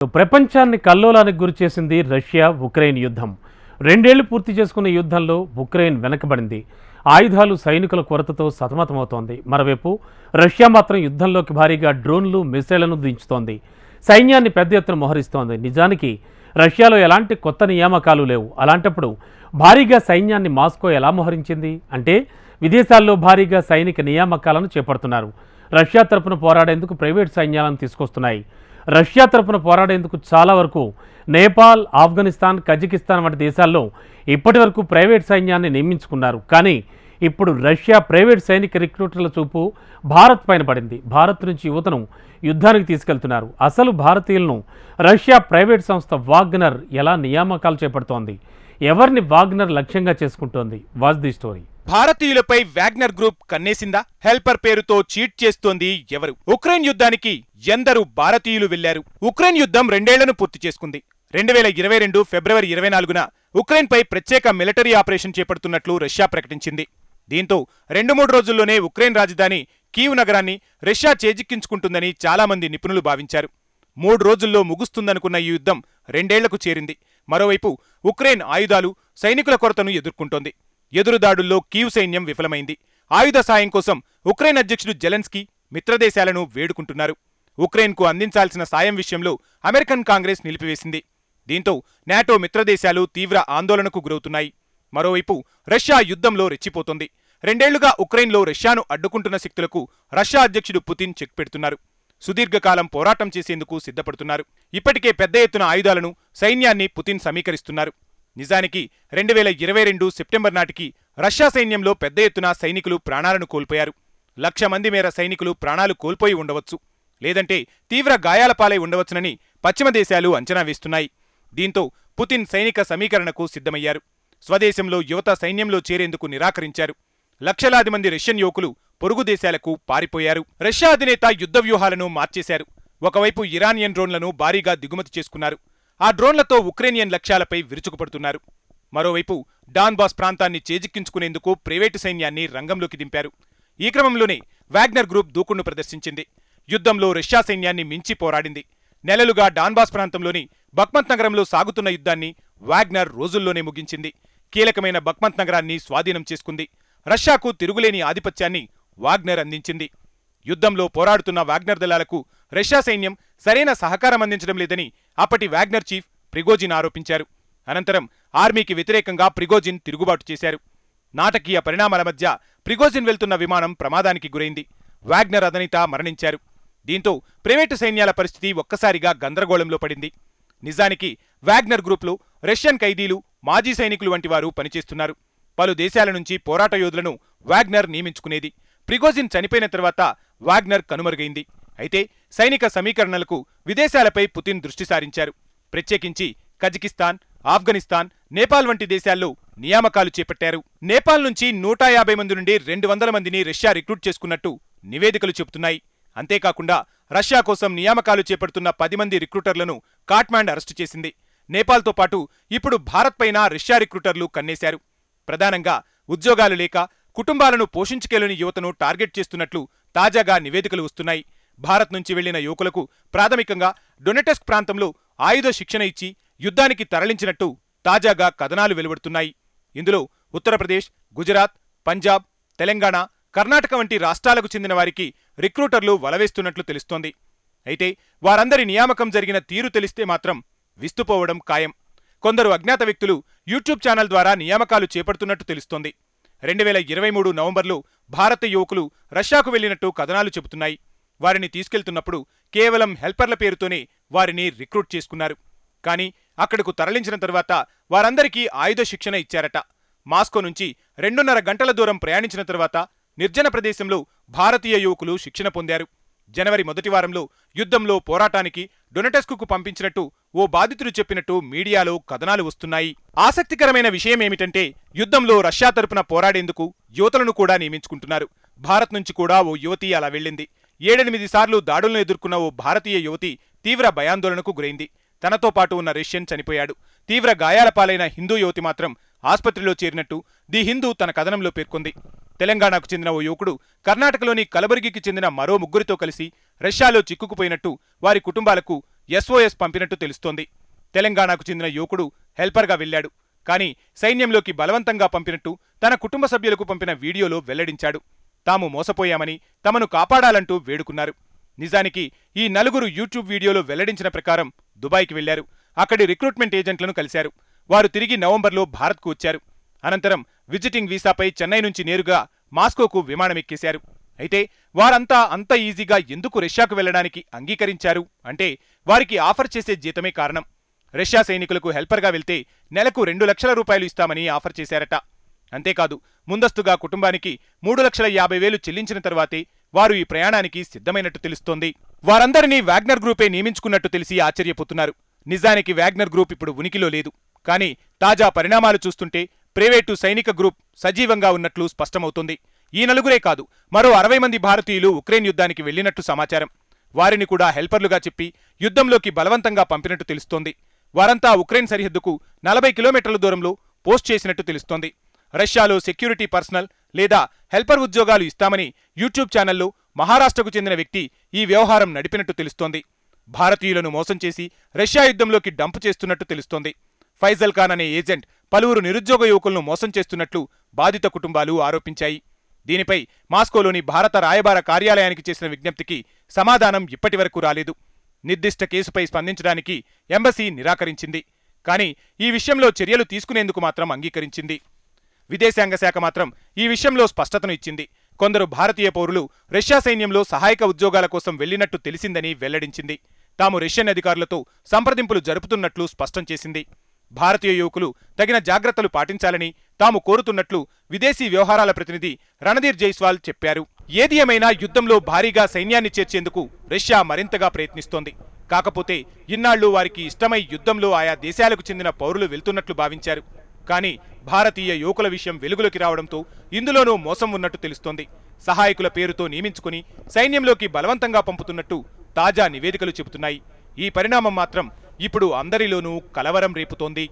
ప్రపంచాన్ని కల్లోలానికి గురిచేసింది Russia Ukraine యుద్ధం. 2 ఏళ్లు పూర్తి చేసుకున్న యుద్ధంలో ఉక్రెయిన్ వెనకబడింది. ఆయుధాలు, సైనికుల కొరతతో సతమతమవుతోంది. మరోవైపు రష్యా మాత్రం యుద్ధంలోకి భారీగా డ్రోన్లు, మిసైళ్లను దించుతోంది. సైన్యాన్ని పెద్ద ఎత్తున మోహరిస్తోంది. నిజానికి రష్యాలో ఎలాంటి కొత్త నియామకాలు లేవు. అలాంటప్పుడు భారీగా సైన్యాన్ని మాస్కో ఎలా మోహరించింది అంటే విదేశాల్లో భారీగా సైనిక నియామకాలను చేపడుతున్నారు. రష్యా తరపున పోరాడేందుకు ప్రైవేట్ సైన్యాలను తీసుకొస్తున్నాయి. రష్యా తరపున పోరాడేందుకు చాలా వరకు నేపాల్, ఆఫ్ఘనిస్తాన్, కజకిస్తాన్ వంటి దేశాల్లో ఇప్పటి వరకు ప్రైవేట్ సైన్యాన్ని నియమించుకున్నారు. కానీ ఇప్పుడు రష్యా ప్రైవేట్ సైనిక రిక్రూటర్ల చూపు భారత్ పైన పడింది. భారత్ నుంచి యువతను యుద్ధానికి తీసుకెళ్తున్నారు. అసలు భారతీయులను రష్యా ప్రైవేట్ సంస్థ వాగ్నర్ ఎలా నియామకాలు చేపడుతోంది? ఎవరిని వాగ్నర్ లక్ష్యంగా చేసుకుంటోంది? Watch the story. భారతీయులపై వాగ్నర్ గ్రూప్ కన్నేసిందా? హెల్పర్ పేరుతో చీట్ చేస్తోంది ఎవరు? ఉక్రెయిన్ యుద్ధానికి ఎందరు భారతీయులు వెళ్లారు? ఉక్రెయిన్ యుద్ధం 2 ఏళ్లను పూర్తి చేసుకుంది. 2022 ఫిబ్రవరి 24న ఉక్రెయిన్పై ప్రత్యేక మిలిటరీ ఆపరేషన్ చేపడుతున్నట్లు రష్యా ప్రకటించింది. దీంతో 2-3 రోజుల్లోనే ఉక్రెయిన్ రాజధాని కీవ్ నగరాన్ని రష్యా చేజిక్కించుకుంటుందని చాలామంది నిపుణులు భావించారు. 3 రోజుల్లో ముగుస్తుందనుకున్న ఈ యుద్ధం 2 ఏళ్లకు చేరింది. మరోవైపు ఉక్రెయిన్ ఆయుధాలు, సైనికుల కొరతను ఎదుర్కొంటోంది. ఎదురుదాడుల్లో కీవ్ సైన్యం విఫలమైంది. ఆయుధ సాయం కోసం ఉక్రెయిన్ అధ్యక్షుడు జెలెన్స్కీ మిత్రదేశాలను వేడుకుంటున్నారు. ఉక్రెయిన్కు అందించాల్సిన సాయం విషయంలో అమెరికన్ కాంగ్రెస్ నిలిపివేసింది. దీంతో నాటో మిత్రదేశాలు తీవ్ర ఆందోళనకు గురవుతున్నాయి. మరోవైపు రష్యా యుద్ధంలో రెచ్చిపోతోంది. 2 ఏళ్లుగా ఉక్రెయిన్లో రష్యాను అడ్డుకుంటున్న శక్తులకు రష్యా అధ్యక్షుడు పుతిన్ చెక్ పెడుతున్నారు. సుదీర్ఘకాలం పోరాటం చేసేందుకు సిద్ధపడుతున్నారు. ఇప్పటికే పెద్ద ఎత్తున ఆయుధాలను, సైన్యాన్ని పుతిన్ సమీకరిస్తున్నారు. నిజానికి 2022 సెప్టెంబర్ నాటికి రష్యా సైన్యంలో పెద్ద ఎత్తున సైనికులు ప్రాణాలను కోల్పోయారు. 1,00,000 మంది మేర సైనికులు ప్రాణాలు కోల్పోయి ఉండవచ్చు, లేదంటే తీవ్ర గాయాల పాలై ఉండవచ్చునని పశ్చిమ దేశాలు అంచనా వేస్తున్నాయి. దీంతో పుతిన్ సైనిక సమీకరణకు సిద్ధమయ్యారు. స్వదేశంలో యువత సైన్యంలో చేరేందుకు నిరాకరించారు. లక్షలాది మంది రష్యన్ యువకులు పొరుగు దేశాలకు పారిపోయారు. రష్యా అధినేత యుద్ధ వ్యూహాలను మార్చేశారు. ఒకవైపు ఇరానియన్ డ్రోన్లను భారీగా దిగుమతి చేసుకున్నారు. ఆ డ్రోన్లతో ఉక్రెయినియన్ లక్ష్యాలపై విరుచుకుపడుతున్నారు. మరోవైపు డాన్బాస్ ప్రాంతాన్ని చేజిక్కించుకునేందుకు ప్రైవేటు సైన్యాన్ని రంగంలోకి దింపారు. ఈ క్రమంలోనే వాగ్నర్ గ్రూప్ దూకుడును ప్రదర్శించింది. యుద్ధంలో రష్యా సైన్యాన్ని మించి పోరాడింది. నెలలుగా డాన్బాస్ ప్రాంతంలోని బఖ్మత్ నగరంలో సాగుతున్న యుద్ధాన్ని వాగ్నర్ రోజుల్లోనే ముగించింది. కీలకమైన బఖ్మత్ నగరాన్ని స్వాధీనం చేసుకుంది. రష్యాకు తిరుగులేని ఆధిపత్యాన్ని వాగ్నర్ అందించింది. యుద్ధంలో పోరాడుతున్న వాగ్నర్ దళాలకు రష్యా సైన్యం సరైన సహకారం అందించడం లేదని అప్పటి వాగ్నర్ చీఫ్ ప్రిగోజిన్ ఆరోపించారు. అనంతరం ఆర్మీకి వ్యతిరేకంగా ప్రిగోజిన్ తిరుగుబాటు చేశారు. నాటకీయ పరిణామాల మధ్య ప్రిగోజిన్ వెళ్తున్న విమానం ప్రమాదానికి గురైంది. వాగ్నర్ అధినేత మరణించారు. దీంతో ప్రైవేటు సైన్యాల పరిస్థితి ఒక్కసారిగా గందరగోళంలో పడింది. నిజానికి వాగ్నర్ గ్రూప్లో రష్యన్ ఖైదీలు, మాజీ సైనికులు వంటి వారు పనిచేస్తున్నారు. పలు దేశాల నుంచి పోరాట యోధులను వాగ్నర్ నియమించుకునేది. ప్రిగోజిన్ చనిపోయిన తర్వాత వాగ్నర్ కనుమరుగైంది. అయితే సైనిక సమీకరణలకు విదేశాలపై పుతిన్ దృష్టి సారించారు. ప్రత్యేకించి కజకిస్తాన్, ఆఫ్ఘనిస్తాన్, నేపాల్ వంటి దేశాల్లో నియామకాలు చేపట్టారు. నేపాల్ నుంచి 150 మంది నుండి 200 మందిని రష్యా రిక్రూట్ చేసుకున్నట్టు నివేదికలు చెబుతున్నాయి. అంతేకాకుండా రష్యా కోసం నియామకాలు చేపడుతున్న 10 మంది రిక్రూటర్లను కాట్మాండ్ అరెస్టు చేసింది. నేపాల్తో పాటు ఇప్పుడు భారత్ పైన రష్యా రిక్రూటర్లు కన్నేశారు. ప్రధానంగా ఉద్యోగాలు లేక కుటుంబాలను పోషించుకెళ్లని యువతను టార్గెట్ చేస్తున్నట్లు తాజాగా నివేదికలు వస్తున్నాయి. భారత్ నుంచి వెళ్లిన యువకులకు ప్రాథమికంగా డొనెటెస్క్ ప్రాంతంలో ఆయుధ శిక్షణ ఇచ్చి యుద్ధానికి తరలించినట్టు తాజాగా కథనాలు వెలువడుతున్నాయి. ఇందులో ఉత్తరప్రదేశ్, గుజరాత్, పంజాబ్, తెలంగాణ, కర్ణాటక వంటి రాష్ట్రాలకు చెందిన వారికి రిక్రూటర్లు వలవేస్తున్నట్లు తెలుస్తోంది. అయితే వారందరి నియామకం జరిగిన తీరు తెలిస్తే మాత్రం విస్తుపోవడం ఖాయం. కొందరు అజ్ఞాత వ్యక్తులు యూట్యూబ్ ఛానల్ ద్వారా నియామకాలు చేపడుతున్నట్టు తెలుస్తోంది. 2023 నవంబర్లో భారత యువకులు రష్యాకు వెళ్లినట్టు కథనాలు చెబుతున్నాయి. వారిని తీసుకెళ్తున్నప్పుడు కేవలం హెల్పర్ల పేరుతోనే వారిని రిక్రూట్ చేసుకున్నారు. కానీ అక్కడకు తరలించిన తర్వాత వారందరికీ ఆయుధ శిక్షణ ఇచ్చారట. మాస్కో నుంచి 2.5 గంటల దూరం ప్రయాణించిన తర్వాత నిర్జన ప్రదేశంలో భారతీయ యువకులు శిక్షణ పొందారు. జనవరి మొదటి వారంలో యుద్ధంలో పోరాటానికి డొనెటెస్కుకు పంపించినట్టు ఓ బాధితుడు చెప్పినట్టు మీడియాలో కథనాలు వస్తున్నాయి. ఆసక్తికరమైన విషయమేమిటంటే యుద్ధంలో రష్యా తరపున పోరాడేందుకు యువతలను కూడా నియమించుకుంటున్నారు. భారత్ నుంచి కూడా ఓ యువతి అలా వెళ్ళింది. 7-8 సార్లు దాడులను ఎదుర్కొన్న ఓ భారతీయ యువతి తీవ్ర భయాందోళనకు గురైంది. తనతో పాటు ఉన్న రష్యన్ చనిపోయాడు. తీవ్ర గాయాల పాలైన హిందూ యువతి మాత్రం ఆస్పత్రిలో చేరినట్టు ది హిందూ తన కథనంలో పేర్కొంది. తెలంగాణకు చెందిన ఓ యువకుడు కర్ణాటకలోని కలబుర్గికి చెందిన మరో 3 కలిసి రష్యాలో చిక్కుకుపోయినట్టు వారి కుటుంబాలకు SOS పంపినట్టు తెలుస్తోంది. తెలంగాణకు చెందిన యువకుడు హెల్పర్గా వెళ్లాడు. కానీ సైన్యంలోకి బలవంతంగా పంపినట్టు తన కుటుంబ సభ్యులకు పంపిన వీడియోలో వెల్లడించాడు. తాము మోసపోయామని, తమను కాపాడాలంటూ వేడుకున్నారు. నిజానికి ఈ నలుగురు యూట్యూబ్ వీడియోలో వెల్లడించిన ప్రకారం దుబాయ్కి వెళ్లారు. అక్కడి రిక్రూట్మెంట్ ఏజెంట్లను కలిశారు. వారు తిరిగి నవంబర్లో భారత్కు వచ్చారు. అనంతరం విజిటింగ్ వీసాపై చెన్నై నుంచి నేరుగా మాస్కోకు విమానమెక్కేశారు. అయితే వారంతా అంత ఈజీగా ఎందుకు రష్యాకు వెళ్లడానికి అంగీకరించారు అంటే వారికి ఆఫర్ చేసే జీతమే కారణం. రష్యా సైనికులకు హెల్పర్గా వెళ్తే నెలకు 2 లక్షల రూపాయలు ఇస్తామని ఆఫర్ చేశారట. అంతేకాదు, ముందస్తుగా కుటుంబానికి 3,50,000 చెల్లించిన తర్వాతే వారు ఈ ప్రయాణానికి సిద్ధమైనట్టు తెలుస్తోంది. వారందరినీ వాగ్నర్ గ్రూపే నియమించుకున్నట్టు తెలిసి ఆశ్చర్యపోతున్నారు. నిజానికి వాగ్నర్ గ్రూప్ ఇప్పుడు ఉనికిలో లేదు. కానీ తాజా పరిణామాలు చూస్తుంటే ప్రైవేటు సైనిక గ్రూప్ సజీవంగా ఉన్నట్లు స్పష్టమవుతోంది. ఈ నలుగురే కాదు, మరో 60 మంది భారతీయులు ఉక్రెయిన్ యుద్ధానికి వెళ్లినట్టు సమాచారం. వారిని కూడా హెల్పర్లుగా చెప్పి యుద్ధంలోకి బలవంతంగా పంపినట్టు తెలుస్తోంది. వారంతా ఉక్రెయిన్ సరిహద్దుకు 40 కిలోమీటర్ల దూరంలో పోస్ట్ చేసినట్టు తెలుస్తోంది. రష్యాలో సెక్యూరిటీ పర్సనల్ లేదా హెల్పర్ ఉద్యోగాలు ఇస్తామని యూట్యూబ్ ఛానల్లో మహారాష్ట్రకు చెందిన వ్యక్తి ఈ వ్యవహారం నడిపినట్టు తెలుస్తోంది. భారతీయులను మోసం చేసి రష్యా యుద్ధంలోకి డంప్ చేస్తున్నట్టు తెలుస్తోంది. ఫైజల్ ఖాన్ అనే ఏజెంట్ పలువురు నిరుద్యోగ యువకులను మోసం చేస్తున్నట్లు బాధిత కుటుంబాలు ఆరోపించాయి. దీనిపై మాస్కోలోని భారత రాయబార కార్యాలయానికి చేసిన విజ్ఞప్తికి సమాధానం ఇప్పటివరకు రాలేదు. నిర్దిష్ట కేసుపై స్పందించడానికి ఎంబసీ నిరాకరించింది. కానీ ఈ విషయంలో చర్యలు తీసుకునేందుకు మాత్రం అంగీకరించింది. విదేశాంగ శాఖ మాత్రం ఈ విషయంలో స్పష్టతను ఇచ్చింది. కొందరు భారతీయ పౌరులు రష్యా సైన్యంలో సహాయక ఉద్యోగాల కోసం వెళ్లినట్టు తెలిసిందని వెల్లడించింది. తాము రష్యన్ అధికారులతో సంప్రదింపులు జరుపుతున్నట్లు స్పష్టం చేసింది. భారతీయ యువకులు తగిన జాగ్రత్తలు పాటించాలని తాము కోరుతున్నట్లు విదేశీ వ్యవహారాల ప్రతినిధి రణధీర్ జైస్వాల్ చెప్పారు. ఏది ఏమైనా యుద్ధంలో భారీగా సైన్యాన్ని చేర్చేందుకు రష్యా మరింతగా ప్రయత్నిస్తోంది. కాకపోతే ఇన్నాళ్లు వారికి ఇష్టమై యుద్ధంలో ఆయా దేశాలకు చెందిన పౌరులు వెళ్తున్నట్లు భావించారు. కానీ భారతీయ యువకుల విషయం వెలుగులోకి రావడంతో ఇందులోనూ మోసం ఉన్నట్టు తెలుస్తోంది. సహాయకుల పేరుతో నియమించుకుని సైన్యంలోకి బలవంతంగా పంపుతున్నట్టు తాజా నివేదికలు చెబుతున్నాయి. ఈ పరిణామం మాత్రం ఇప్పుడు అందరిలోనూ కలవరం రేపుతోంది.